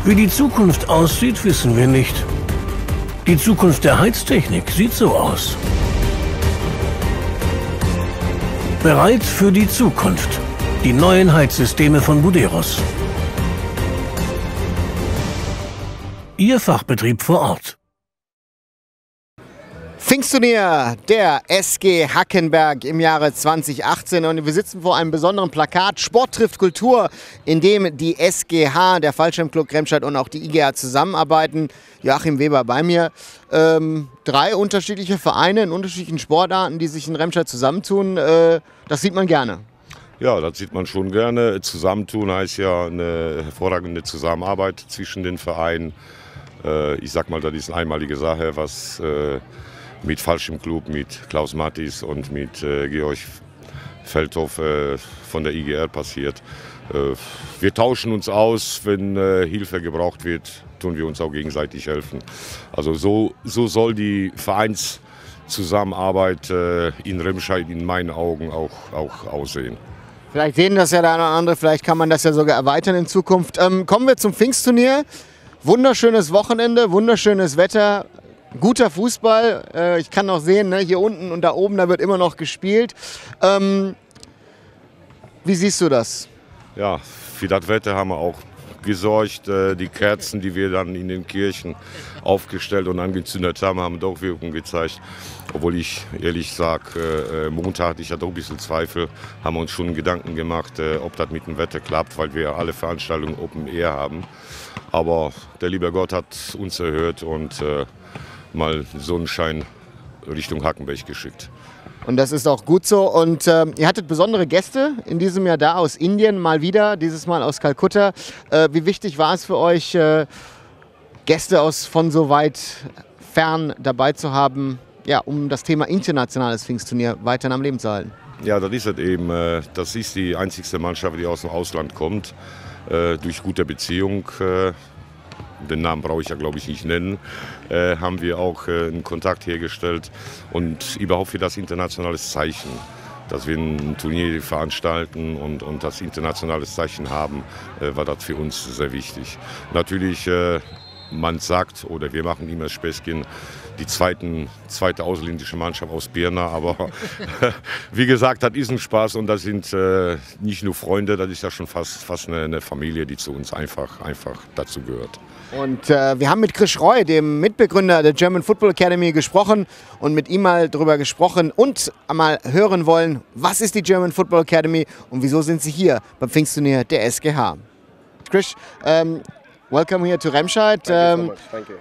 Wie die Zukunft aussieht, wissen wir nicht. Die Zukunft der Heiztechnik sieht so aus. Bereit für die Zukunft. Die neuen Heizsysteme von Buderus. Ihr Fachbetrieb vor Ort. Pfingstturnier der SG Hackenberg im Jahre 2018 und wir sitzen vor einem besonderen Plakat Sport trifft Kultur, in dem die SGH, der Fallschirmclub Remscheid und auch die IGH zusammenarbeiten. Joachim Weber bei mir. 3 unterschiedliche Vereine in unterschiedlichen Sportarten, die sich in Remscheid zusammentun. Das sieht man gerne. Ja, das sieht man schon gerne. Zusammentun heißt ja eine hervorragende Zusammenarbeit zwischen den Vereinen. Ich sag mal, das ist eine einmalige Sache, was mit Fallschirmclub, mit Klaus Mattis und mit Georg Feldhoff von der IGR passiert. Wir tauschen uns aus, wenn Hilfe gebraucht wird, tun wir uns auch gegenseitig helfen. Also so soll die Vereinszusammenarbeit in Remscheid in meinen Augen auch aussehen. Vielleicht sehen das ja der eine oder andere, vielleicht kann man das ja sogar erweitern in Zukunft. Kommen wir zum Pfingstturnier. Wunderschönes Wochenende, wunderschönes Wetter. Guter Fußball, ich kann noch sehen, ne, hier unten und da oben, da wird immer noch gespielt. Wie siehst du das? Ja, für das Wetter haben wir auch gesorgt. Die Kerzen, die wir dann in den Kirchen aufgestellt und angezündet haben, haben doch Wirkung gezeigt. Obwohl ich ehrlich sage, Montag, ich hatte auch ein bisschen Zweifel, haben wir uns schon Gedanken gemacht, ob das mit dem Wetter klappt, weil wir alle Veranstaltungen Open Air haben. Aber der liebe Gott hat uns erhört und mal Sonnenschein Richtung Hackenberg geschickt. Und das ist auch gut so. Und ihr hattet besondere Gäste in diesem Jahr da aus Indien, mal wieder, dieses Mal aus Kalkutta. Wie wichtig war es für euch, Gäste von so weit fern dabei zu haben, ja, um das Thema internationales Pfingstturnier weiterhin am Leben zu halten? Ja, das ist es eben. Das ist die einzigste Mannschaft, die aus dem Ausland kommt. Durch gute Beziehung, den Namen brauche ich ja glaube ich nicht nennen, haben wir auch einen Kontakt hergestellt und überhaupt für das internationale Zeichen, dass wir ein Turnier veranstalten und das internationale Zeichen haben, war das für uns sehr wichtig. Natürlich, man sagt, oder wir machen immer Späßchen, die zweite ausländische Mannschaft aus Pirna, aber wie gesagt, das ist ein Spaß und das sind nicht nur Freunde, das ist ja schon fast eine Familie, die zu uns einfach dazu gehört. Und wir haben mit Chris Roy, dem Mitbegründer der German Football Academy, gesprochen und mit ihm mal darüber gesprochen und mal hören wollen, was ist die German Football Academy und wieso sind sie hier beim Pfingstturnier der SGH. Chris, welcome here to Remscheid. Thank you so much. Thank you.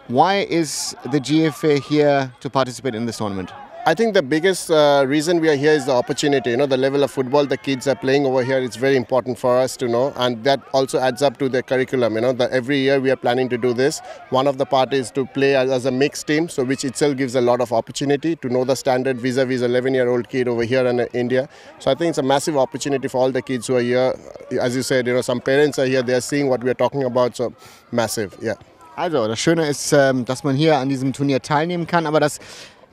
Why is the GFA here to participate in this tournament? I think the biggest reason we are here is the opportunity. You know, the level of football the kids are playing over here. It's very important for us to know, and that also adds up to the curriculum. You know, that every year we are planning to do this. One of the part is to play as a mixed team, so which itself gives a lot of opportunity to know the standard vis-a-vis 11-year-old kid over here in India. So I think it's a massive opportunity for all the kids who are here. As you said, you know, some parents are here. They are seeing what we are talking about. So massive, yeah. Also, das Schöne ist, dass man hier an diesem Turnier teilnehmen kann, aber das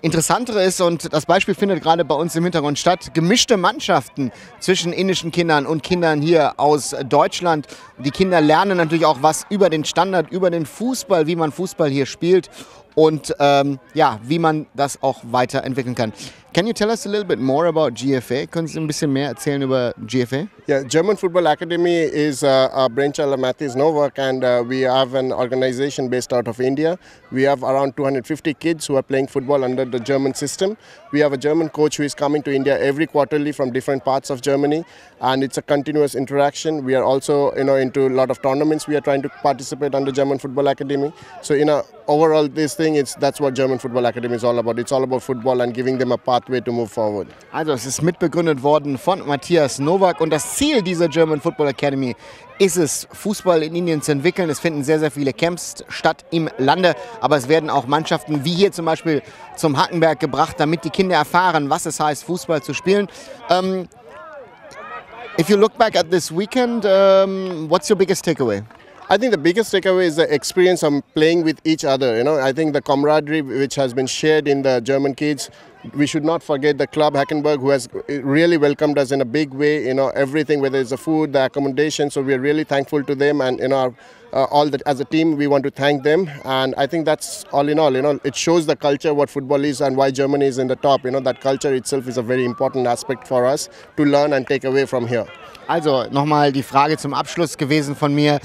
Interessantere ist, und das Beispiel findet gerade bei uns im Hintergrund statt, gemischte Mannschaften zwischen indischen Kindern und Kindern hier aus Deutschland. Die Kinder lernen natürlich auch was über den Standard, über den Fußball, wie man Fußball hier spielt und ja, wie man das auch weiterentwickeln kann. Can you tell us a little bit more about GFA? Können Sie ein bisschen mehr erzählen über GFA? Yeah, German Football Academy is a brainchild of Matthijs Novak, and we have an organization based out of India. We have around 250 kids who are playing football under the German system. We have a German coach who is coming to India every quarterly from different parts of Germany, and it's a continuous interaction. We are also, you know, into a lot of tournaments. We are trying to participate under German Football Academy. So, you know, overall, this thing that's what German Football Academy is all about. It's all about football and giving them a pathway to move forward. Also, es ist mitbegründet worden von Matthijs Novak und das Ziel dieser German Football Academy ist es, Fußball in Indien zu entwickeln. Es finden sehr, sehr viele Camps statt im Lande, aber es werden auch Mannschaften wie hier zum Beispiel zum Hackenberg gebracht, damit die Kinder erfahren, was es heißt, Fußball zu spielen. If you look back at this weekend, what's your biggest takeaway? I think the biggest takeaway is the experience of playing with each other. You know, I think the camaraderie which has been shared in the German kids. We should not forget the club Hackenberg, who has really welcomed us in a big way. You know, everything, whether it's the food, the accommodation. So we are really thankful to them, and all that as a team, we want to thank them. And I think that's all in all. You know, it shows the culture, what football is, and why Germany is in the top. You know, that culture itself is a very important aspect for us to learn and take away from here. Also nochmal die Frage zum Abschluss gewesen von mir.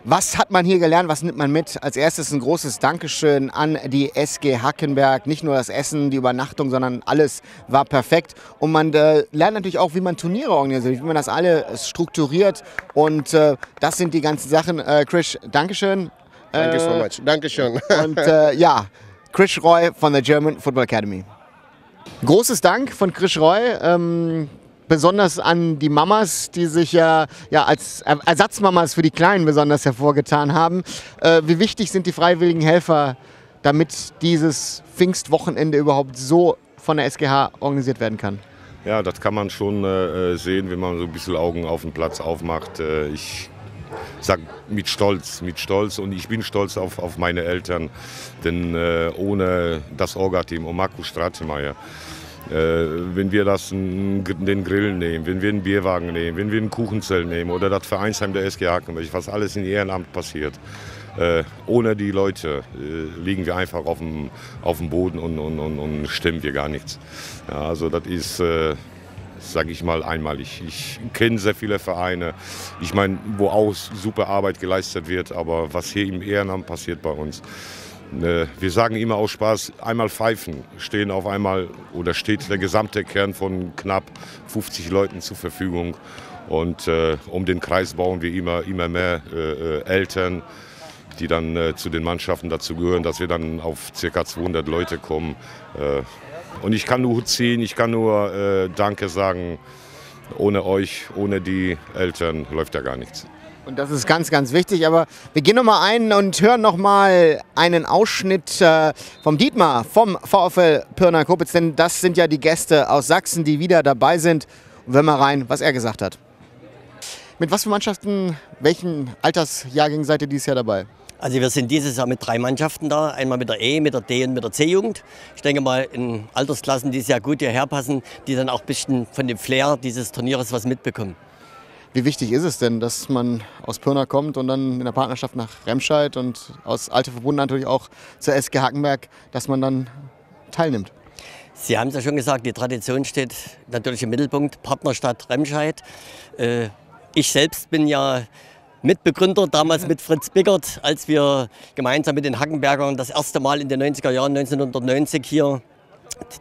Was hat man hier gelernt, was nimmt man mit? Als erstes ein großes Dankeschön an die SG Hackenberg. Nicht nur das Essen, die Übernachtung, sondern alles war perfekt. Und man lernt natürlich auch, wie man Turniere organisiert, wie man das alles strukturiert. Und das sind die ganzen Sachen. Chris, Dankeschön. Thank you so much. Dankeschön. Und ja, Chris Roy von der German Football Academy. Großes Dank von Chris Roy. Besonders an die Mamas, die sich ja als Ersatzmamas für die Kleinen besonders hervorgetan haben. Wie wichtig sind die freiwilligen Helfer, damit dieses Pfingstwochenende überhaupt so von der SGH organisiert werden kann? Ja, das kann man schon sehen, wenn man so ein bisschen Augen auf den Platz aufmacht. Ich sage mit Stolz und ich bin stolz auf meine Eltern, denn ohne das Orga-Team und Markus Stratemeyer, wenn wir den Grill nehmen, wenn wir einen Bierwagen nehmen, wenn wir einen Kuchenzelt nehmen oder das Vereinsheim der SG Hackenberg, was alles in Ehrenamt passiert. Ohne die Leute liegen wir einfach auf dem Boden und stemmen wir gar nichts. Ja, also das ist, sage ich mal, einmalig. Ich kenne sehr viele Vereine, ich meine, wo auch super Arbeit geleistet wird, aber was hier im Ehrenamt passiert bei uns. Wir sagen immer aus Spaß, einmal pfeifen, stehen auf einmal oder steht der gesamte Kern von knapp 50 Leuten zur Verfügung. Und um den Kreis bauen wir immer mehr Eltern, die dann zu den Mannschaften dazu gehören, dass wir dann auf ca. 200 Leute kommen. Und ich kann nur Hut ziehen, ich kann nur Danke sagen. Ohne euch, ohne die Eltern läuft ja gar nichts. Und das ist ganz, ganz wichtig. Aber wir gehen noch mal ein und hören noch mal einen Ausschnitt vom Dietmar vom VfL Pirna Copitz. Denn das sind ja die Gäste aus Sachsen, die wieder dabei sind. Und hören mal rein, was er gesagt hat. Mit was für Mannschaften, welchen Altersjahrgängen seid ihr dieses Jahr dabei? Also wir sind dieses Jahr mit 3 Mannschaften da. Einmal mit der E, mit der D und mit der C-Jugend. Ich denke mal in Altersklassen, die sehr gut hierher passen, die dann auch ein bisschen von dem Flair dieses Turnieres was mitbekommen. Wie wichtig ist es denn, dass man aus Pirna kommt und dann in der Partnerschaft nach Remscheid und aus Alte Verbundenheit natürlich auch zur SG Hackenberg, dass man dann teilnimmt? Sie haben es ja schon gesagt, die Tradition steht natürlich im Mittelpunkt, Partnerstadt Remscheid. Ich selbst bin ja Mitbegründer, damals mit Fritz Bickert, als wir gemeinsam mit den Hackenbergern das erste Mal in den 90er Jahren 1990 hier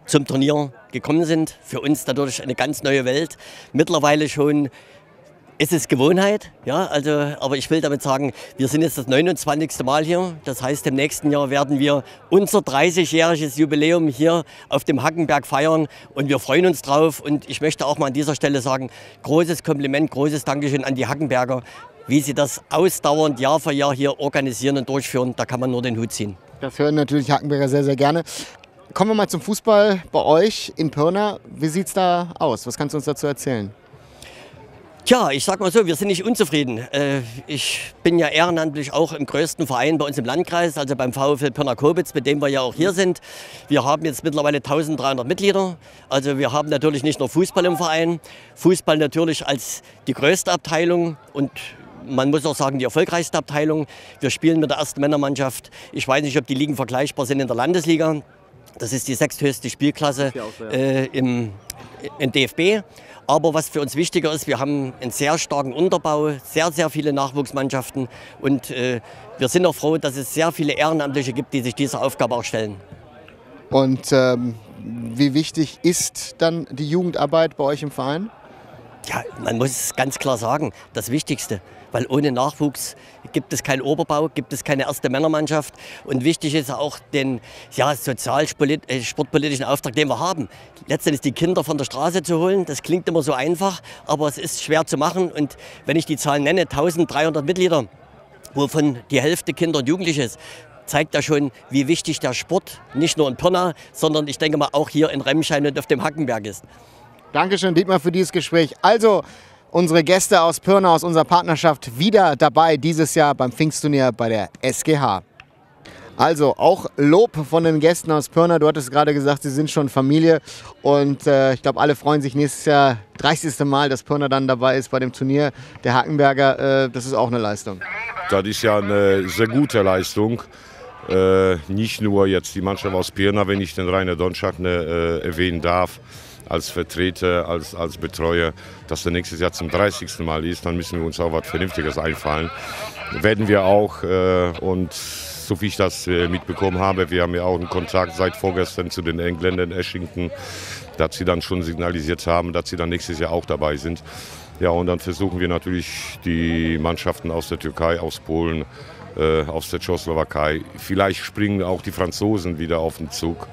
zum Turnier gekommen sind. Für uns natürlich eine ganz neue Welt. Mittlerweile schon ist es Gewohnheit, ja, also, aber ich will damit sagen, wir sind jetzt das 29. Mal hier. Das heißt, im nächsten Jahr werden wir unser 30-jähriges Jubiläum hier auf dem Hackenberg feiern und wir freuen uns drauf. Und ich möchte auch mal an dieser Stelle sagen, großes Kompliment, großes Dankeschön an die Hackenberger, wie sie das ausdauernd Jahr für Jahr hier organisieren und durchführen. Da kann man nur den Hut ziehen. Das hören natürlich Hackenberger sehr, sehr gerne. Kommen wir mal zum Fußball bei euch in Pirna. Wie sieht es da aus? Was kannst du uns dazu erzählen? Tja, ich sag mal so, wir sind nicht unzufrieden. Ich bin ja ehrenamtlich auch im größten Verein bei uns im Landkreis, also beim VfL Pirna Copitz, mit dem wir ja auch hier sind. Wir haben jetzt mittlerweile 1300 Mitglieder. Also wir haben natürlich nicht nur Fußball im Verein, Fußball natürlich als die größte Abteilung und man muss auch sagen, die erfolgreichste Abteilung. Wir spielen mit der ersten Männermannschaft. Ich weiß nicht, ob die Ligen vergleichbar sind in der Landesliga. Das ist die 6. höchste Spielklasse im DFB. Aber was für uns wichtiger ist, wir haben einen sehr starken Unterbau, sehr, sehr viele Nachwuchsmannschaften. Und wir sind auch froh, dass es sehr viele Ehrenamtliche gibt, die sich dieser Aufgabe auch stellen. Und wie wichtig ist dann die Jugendarbeit bei euch im Verein? Ja, man muss ganz klar sagen, das Wichtigste. Weil ohne Nachwuchs gibt es keinen Oberbau, gibt es keine erste Männermannschaft. Und wichtig ist auch den sozial-sportpolitischen Auftrag, den wir haben. Letztendlich die Kinder von der Straße zu holen, das klingt immer so einfach, aber es ist schwer zu machen. Und wenn ich die Zahlen nenne, 1300 Mitglieder, wovon die Hälfte Kinder und Jugendliche ist, zeigt ja schon, wie wichtig der Sport nicht nur in Pirna, sondern ich denke mal auch hier in Remscheid und auf dem Hackenberg ist. Dankeschön, Dietmar, für dieses Gespräch. Also, unsere Gäste aus Pirna, aus unserer Partnerschaft, wieder dabei dieses Jahr beim Pfingstturnier bei der SGH. Also auch Lob von den Gästen aus Pirna. Du hattest gerade gesagt, sie sind schon Familie und ich glaube, alle freuen sich nächstes Jahr, 30. Mal, dass Pirna dann dabei ist bei dem Turnier der Hackenberger. Das ist auch eine Leistung. Das ist ja eine sehr gute Leistung. Nicht nur jetzt die Mannschaft aus Pirna, wenn ich den Rainer Donschak erwähnen darf, als Vertreter, als Betreuer, dass der nächstes Jahr zum 30. Mal ist, dann müssen wir uns auch was Vernünftiges einfallen. Werden wir auch und so wie ich das mitbekommen habe, wir haben ja auch einen Kontakt seit vorgestern zu den Engländern in Ashington, dass sie dann schon signalisiert haben, dass sie dann nächstes Jahr auch dabei sind. Ja, und dann versuchen wir natürlich die Mannschaften aus der Türkei, aus Polen, aus der Tschechoslowakei, vielleicht springen auch die Franzosen wieder auf den Zug.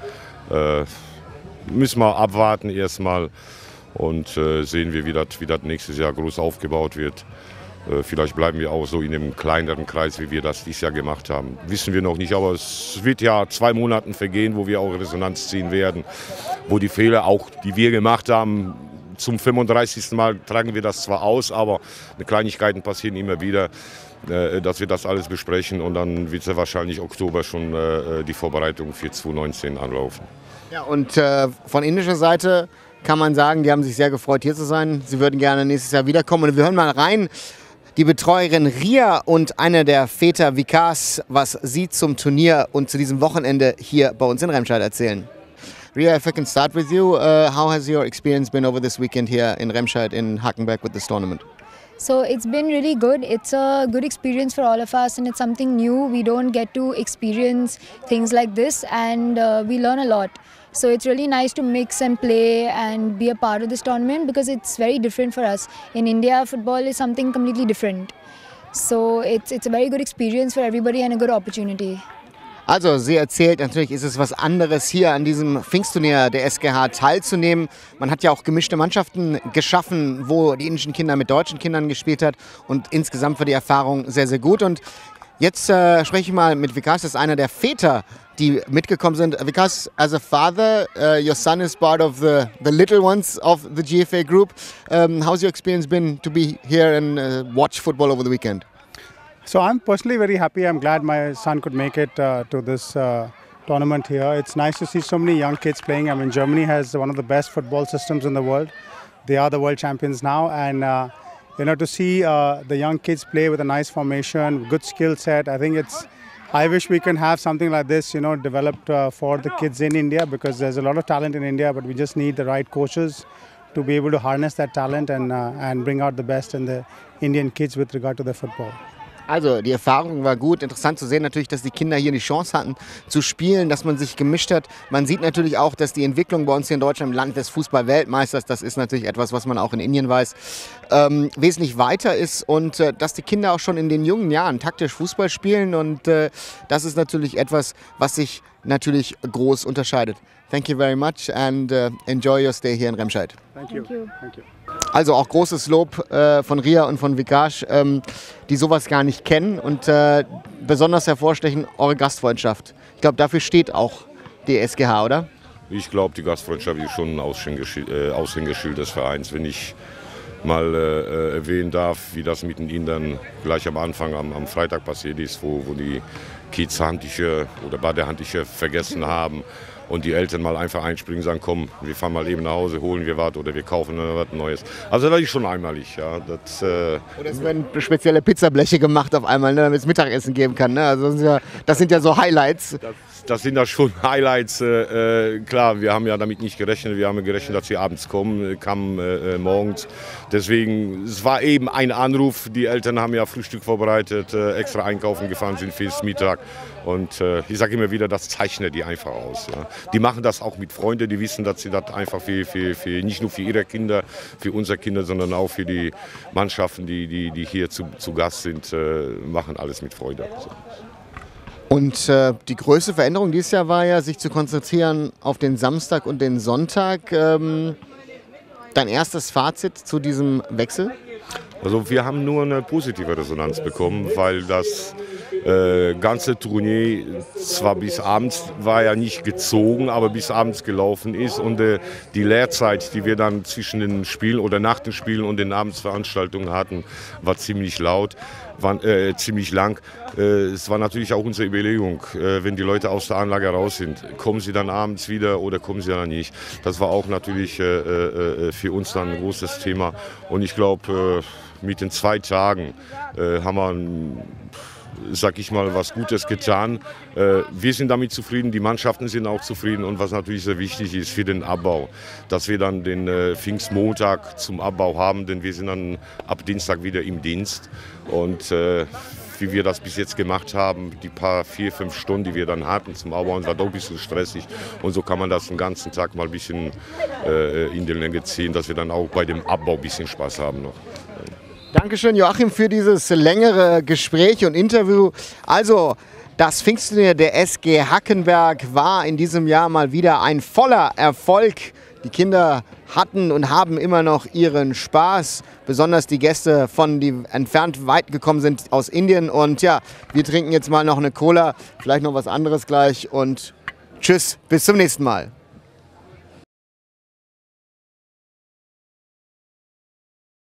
Müssen wir abwarten erstmal und sehen wir, wie das nächstes Jahr groß aufgebaut wird. Vielleicht bleiben wir auch so in einem kleineren Kreis, wie wir das dieses Jahr gemacht haben. Wissen wir noch nicht, aber es wird ja 2 Monate vergehen, wo wir auch Resonanz ziehen werden. Wo die Fehler, auch die wir gemacht haben, zum 35. Mal tragen wir das zwar aus, aber Kleinigkeiten passieren immer wieder, dass wir das alles besprechen. Und dann wird ja wahrscheinlich Oktober schon die Vorbereitung für 2019 anlaufen. Ja, und von indischer Seite kann man sagen, die haben sich sehr gefreut, hier zu sein. Sie würden gerne nächstes Jahr wiederkommen. Und wir hören mal rein, die Betreuerin Ria und einer der Väter Vikas, was sie zum Turnier und zu diesem Wochenende hier bei uns in Remscheid erzählen. Ria, if I can start with you, how has your experience been over this weekend here in Remscheid in Hackenberg with this tournament? So it's been really good. It's a good experience for all of us and it's something new. We don't get to experience things like this and we learn a lot. So it's really nice to mix and play and be a part of this tournament because it's very different for us. In India, football is something completely different. So it's a very good experience for everybody and a good opportunity. Also sie erzählt, natürlich ist es was anderes, hier an diesem Pfingstturnier der SGH teilzunehmen. Man hat ja auch gemischte Mannschaften geschaffen, wo die indischen Kinder mit deutschen Kindern gespielt hat. Und insgesamt war die Erfahrung sehr, sehr gut. Und jetzt spreche ich mal mit Vikas, das ist einer der Väter, die mitgekommen sind. Vikas, as a father, your son is part of the little ones of the GFA group. How's your experience been to be here and watch football over the weekend? So I'm personally very happy. I'm glad my son could make it to this tournament here. It's nice to see so many young kids playing. I mean, Germany has one of the best football systems in the world. They are the world champions now, and to see the young kids play with a nice formation, good skill set. I think I wish we can have something like this, developed for the kids in India, because there's a lot of talent in India, but we just need the right coaches to be able to harness that talent and bring out the best in the Indian kids with regard to their football. Also die Erfahrung war gut. Interessant zu sehen natürlich, dass die Kinder hier die Chance hatten zu spielen, dass man sich gemischt hat. Man sieht natürlich auch, dass die Entwicklung bei uns hier in Deutschland im Land des Fußball-Weltmeisters, das ist natürlich etwas, was man auch in Indien weiß, wesentlich weiter ist und dass die Kinder auch schon in den jungen Jahren taktisch Fußball spielen und das ist natürlich etwas, was sich natürlich groß unterscheidet. Thank you very much and enjoy your stay here in Remscheid. Thank you. Thank you. Also auch großes Lob von Ria und von Vikas, die sowas gar nicht kennen und besonders hervorstechen eure Gastfreundschaft. Ich glaube, dafür steht auch die SGH, oder? Ich glaube, die Gastfreundschaft ist schon ein Aushängeschild des Vereins. Wenn ich mal erwähnen darf, wie das mit den Indern gleich am Anfang, am Freitag passiert ist, wo die Kids Handtücher oder Badehandtücher vergessen haben. Und die Eltern mal einfach einspringen und sagen, komm, wir fahren mal eben nach Hause, holen wir was oder wir kaufen was Neues. Also das ist schon einmalig. Ja. Oder es werden spezielle Pizzableche gemacht auf einmal, ne, damit es Mittagessen geben kann. Ne? Also das sind ja so Highlights. Das sind ja schon Highlights. Klar, wir haben ja damit nicht gerechnet. Wir haben gerechnet, dass sie abends kamen morgens. Deswegen, es war eben ein Anruf. Die Eltern haben ja Frühstück vorbereitet, extra einkaufen gefahren sind fürs Mittag. Und ich sage immer wieder, das zeichnet die einfach aus. Ja. Die machen das auch mit Freunden, die wissen, dass sie das einfach für nicht nur für ihre Kinder, für unsere Kinder, sondern auch für die Mannschaften, die hier zu Gast sind, machen alles mit Freude. So. Und die größte Veränderung dieses Jahr war ja, sich zu konzentrieren auf den Samstag und den Sonntag. Dein erstes Fazit zu diesem Wechsel? Also wir haben nur eine positive Resonanz bekommen, weil das ganze Turnier zwar bis abends war ja nicht gezogen, aber bis abends gelaufen ist und die Lehrzeit, die wir dann zwischen den Spielen oder nach den Spielen und den Abendsveranstaltungen hatten, war ziemlich laut, war ziemlich lang. Es war natürlich auch unsere Überlegung, wenn die Leute aus der Anlage raus sind, kommen sie dann abends wieder oder kommen sie dann nicht. Das war auch natürlich für uns dann ein großes Thema und ich glaube, mit den 2 Tagen haben wir, sag ich mal, was Gutes getan. Wir sind damit zufrieden, die Mannschaften sind auch zufrieden und was natürlich sehr wichtig ist für den Abbau, dass wir dann den Pfingstmontag zum Abbau haben, denn wir sind dann ab Dienstag wieder im Dienst und wie wir das bis jetzt gemacht haben, die paar 4-5 Stunden, die wir dann hatten zum Abbauen, war doch ein bisschen stressig und so kann man das den ganzen Tag mal ein bisschen in die Länge ziehen, dass wir dann auch bei dem Abbau ein bisschen Spaß haben noch. Dankeschön, Joachim, für dieses längere Gespräch und Interview. Also, das Pfingstturnier der SG Hackenberg war in diesem Jahr mal wieder ein voller Erfolg. Die Kinder hatten und haben immer noch ihren Spaß. Besonders die Gäste, die entfernt weit gekommen sind aus Indien. Und ja, wir trinken jetzt mal noch eine Cola, vielleicht noch was anderes gleich. Und tschüss, bis zum nächsten Mal.